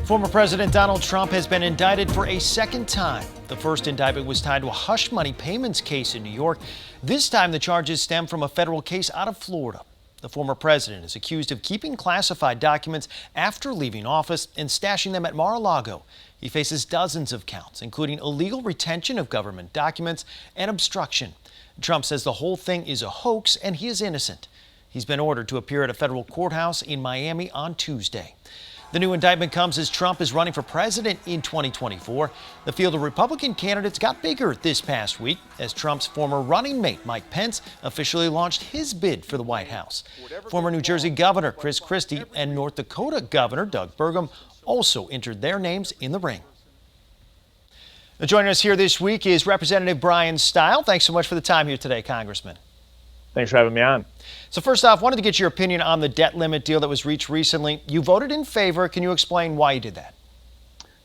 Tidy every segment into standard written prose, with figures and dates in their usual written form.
Former President Donald Trump has been indicted for a second time. The first indictment was tied to a hush money payments case in New York. This time the charges stem from a federal case out of Florida. The former president is accused of keeping classified documents after leaving office and stashing them at Mar-a-Lago. He faces dozens of counts, including illegal retention of government documents and obstruction. Trump says the whole thing is a hoax and he is innocent. He's been ordered to appear at a federal courthouse in Miami on Tuesday. The new indictment comes as Trump is running for president in 2024. The field of Republican candidates got bigger this past week as Trump's former running mate, Mike Pence, officially launched his bid for the White House. Former New Jersey Governor Chris Christie and North Dakota Governor Doug Burgum also entered their names in the ring. Now, joining us here this week is Representative Bryan Steil. Thanks so much for the time here today, Congressman. Thanks for having me on. So first off, wanted to get your opinion on the debt limit deal that was reached recently. You voted in favor. Can you explain why you did that?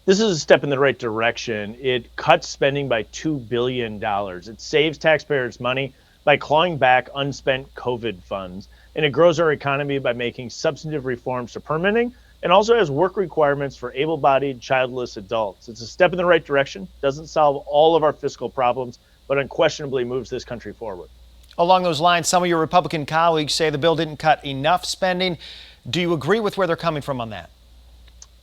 This is a step in the right direction. It cuts spending by $2 billion. It saves taxpayers money by clawing back unspent COVID funds. And it grows our economy by making substantive reforms to permitting and also has work requirements for able-bodied, childless adults. It's a step in the right direction. Doesn't solve all of our fiscal problems, but unquestionably moves this country forward. Along those lines, some of your Republican colleagues say the bill didn't cut enough spending. Do you agree with where they're coming from on that?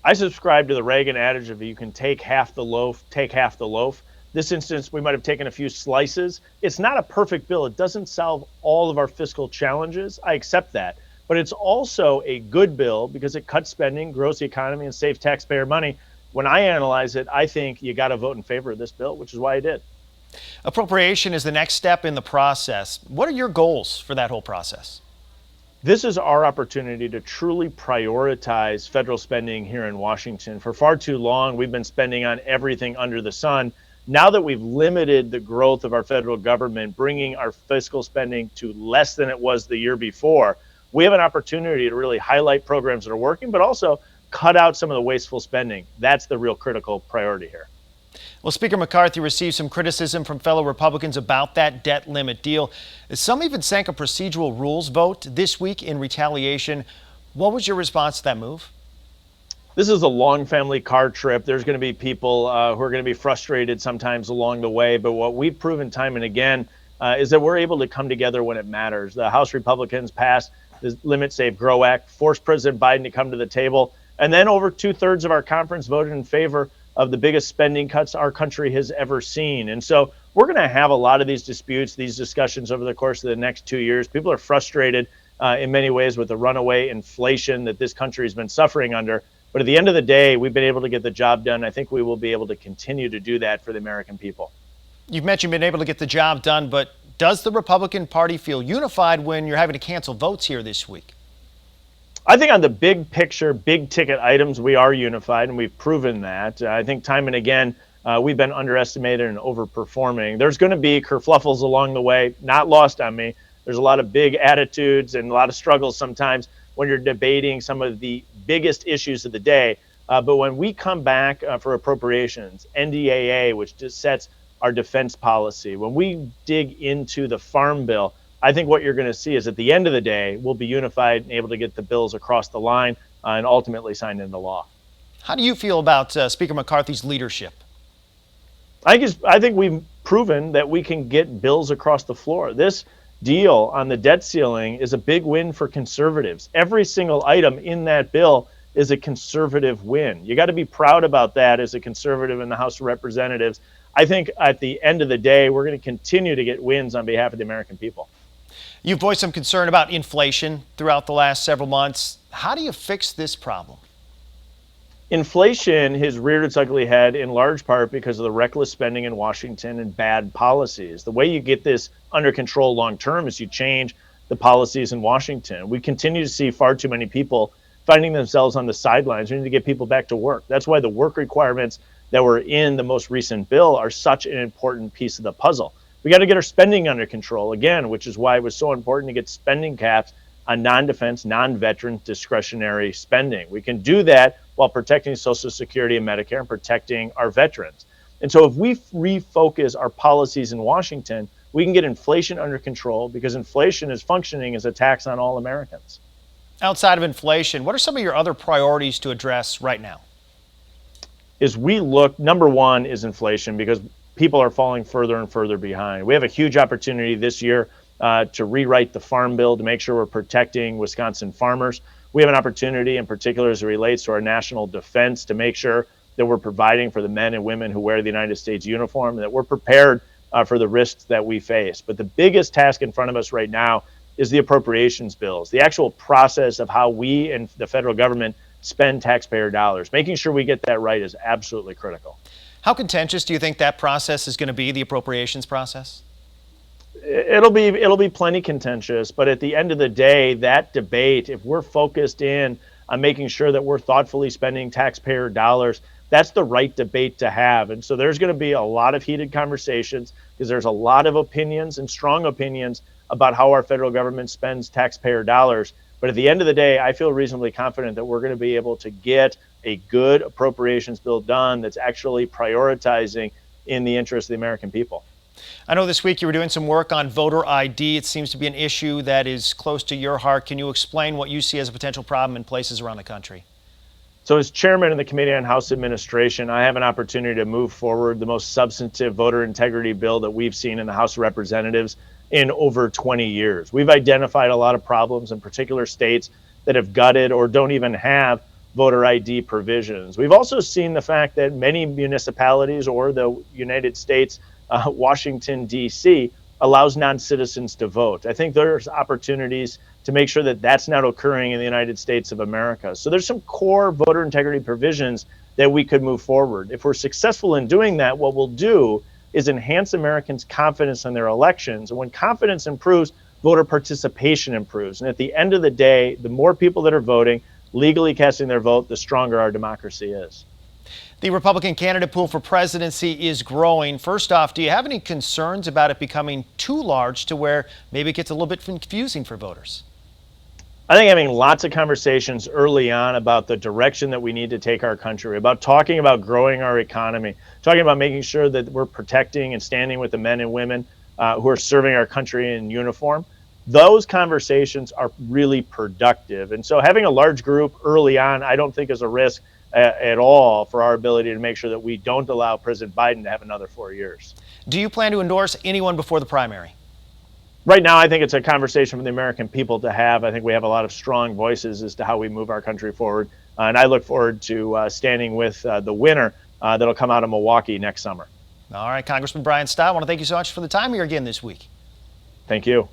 I subscribe to the Reagan adage of you can take half the loaf, take half the loaf. This instance, we might have taken a few slices. It's not a perfect bill. It doesn't solve all of our fiscal challenges. I accept that. But it's also a good bill because it cuts spending, grows the economy, and saves taxpayer money. When I analyze it, I think you got to vote in favor of this bill, which is why I did. Appropriation is the next step in the process. What are your goals for that whole process? This is our opportunity to truly prioritize federal spending here in Washington. For far too long, we've been spending on everything under the sun. Now that we've limited the growth of our federal government, bringing our fiscal spending to less than it was the year before, we have an opportunity to really highlight programs that are working, but also cut out some of the wasteful spending. That's the real critical priority here. Well, Speaker McCarthy received some criticism from fellow Republicans about that debt limit deal. Some even sank a procedural rules vote this week in retaliation. What was your response to that move? This is a long family car trip. There's going to be people who are going to be frustrated sometimes along the way. But what we've proven time and again is that we're able to come together when it matters. The House Republicans passed the Limit, Save, Grow Act, forced President Biden to come to the table. And then over 2/3 of our conference voted in favor of the biggest spending cuts our country has ever seen. And so we're going to have a lot of these disputes, these discussions over the course of the next 2 years. People are frustrated in many ways with the runaway inflation that this country has been suffering under. But at the end of the day, we've been able to get the job done. I think we will be able to continue to do that for the American people. You've mentioned being able to get the job done, but does the Republican Party feel unified when you're having to cancel votes here this week? I think on the big picture, big ticket items, we are unified, and we've proven that. I think time and again, we've been underestimated and overperforming. There's going to be kerfluffles along the way, not lost on me. There's a lot of big attitudes and a lot of struggles sometimes when you're debating some of the biggest issues of the day. But when we come back for appropriations, NDAA, which just sets our defense policy, when we dig into the Farm Bill, I think what you're going to see is at the end of the day, we'll be unified and able to get the bills across the line and ultimately signed into law. How do you feel about Speaker McCarthy's leadership? I think we've proven that we can get bills across the floor. This deal on the debt ceiling is a big win for conservatives. Every single item in that bill is a conservative win. You got to be proud about that as a conservative in the House of Representatives. I think at the end of the day, we're going to continue to get wins on behalf of the American people. You've voiced some concern about inflation throughout the last several months. How do you fix this problem? Inflation has reared its ugly head in large part because of the reckless spending in Washington and bad policies. The way you get this under control long term is you change the policies in Washington. We continue to see far too many people finding themselves on the sidelines. We need to get people back to work. That's why the work requirements that were in the most recent bill are such an important piece of the puzzle. We got to get our spending under control again, which is why it was so important to get spending caps on non-defense, non-veteran discretionary spending. We can do that while protecting Social Security and Medicare and protecting our veterans. And so if we refocus our policies in Washington, we can get inflation under control because inflation is functioning as a tax on all Americans. Outside of inflation, what are some of your other priorities to address right now? is we look, number one is inflation, because people are falling further and further behind. We have a huge opportunity this year to rewrite the Farm Bill to make sure we're protecting Wisconsin farmers. We have an opportunity in particular as it relates to our national defense to make sure that we're providing for the men and women who wear the United States uniform, and that we're prepared for the risks that we face. But the biggest task in front of us right now is the appropriations bills, the actual process of how we and the federal government spend taxpayer dollars. Making sure we get that right is absolutely critical. How contentious do you think that process is going to be, the appropriations process? It'll be plenty contentious, but at the end of the day, that debate, if we're focused in on making sure that we're thoughtfully spending taxpayer dollars, that's the right debate to have. And so there's going to be a lot of heated conversations because there's a lot of opinions and strong opinions about how our federal government spends taxpayer dollars. But at the end of the day, I feel reasonably confident that we're going to be able to get a good appropriations bill done that's actually prioritizing in the interest of the American people. I know this week you were doing some work on voter ID. It seems to be an issue that is close to your heart. Can you explain what you see as a potential problem in places around the country? So as chairman of the Committee on House Administration, I have an opportunity to move forward the most substantive voter integrity bill that we've seen in the House of Representatives in over 20 years. We've identified a lot of problems in particular states that have gutted or don't even have voter ID provisions. We've also seen the fact that many municipalities or the United States, Washington, D.C., allows non-citizens to vote. I think there's opportunities to make sure that that's not occurring in the United States of America. So there's some core voter integrity provisions that we could move forward. If we're successful in doing that, what we'll do is enhance Americans' confidence in their elections. And when confidence improves, voter participation improves. And at the end of the day, the more people that are voting, legally casting their vote, the stronger our democracy is. The Republican candidate pool for presidency is growing. First off, do you have any concerns about it becoming too large to where maybe it gets a little bit confusing for voters? I think having lots of conversations early on about the direction that we need to take our country, about talking about growing our economy, talking about making sure that we're protecting and standing with the men and women who are serving our country in uniform, those conversations are really productive. And so having a large group early on, I don't think is a risk at all for our ability to make sure that we don't allow President Biden to have another 4 years. Do you plan to endorse anyone before the primary? Right now, I think it's a conversation for the American people to have. I think we have a lot of strong voices as to how we move our country forward. And I look forward to standing with the winner that'll come out of Milwaukee next summer. All right, Congressman Bryan Steil, I want to thank you so much for the time here again this week. Thank you.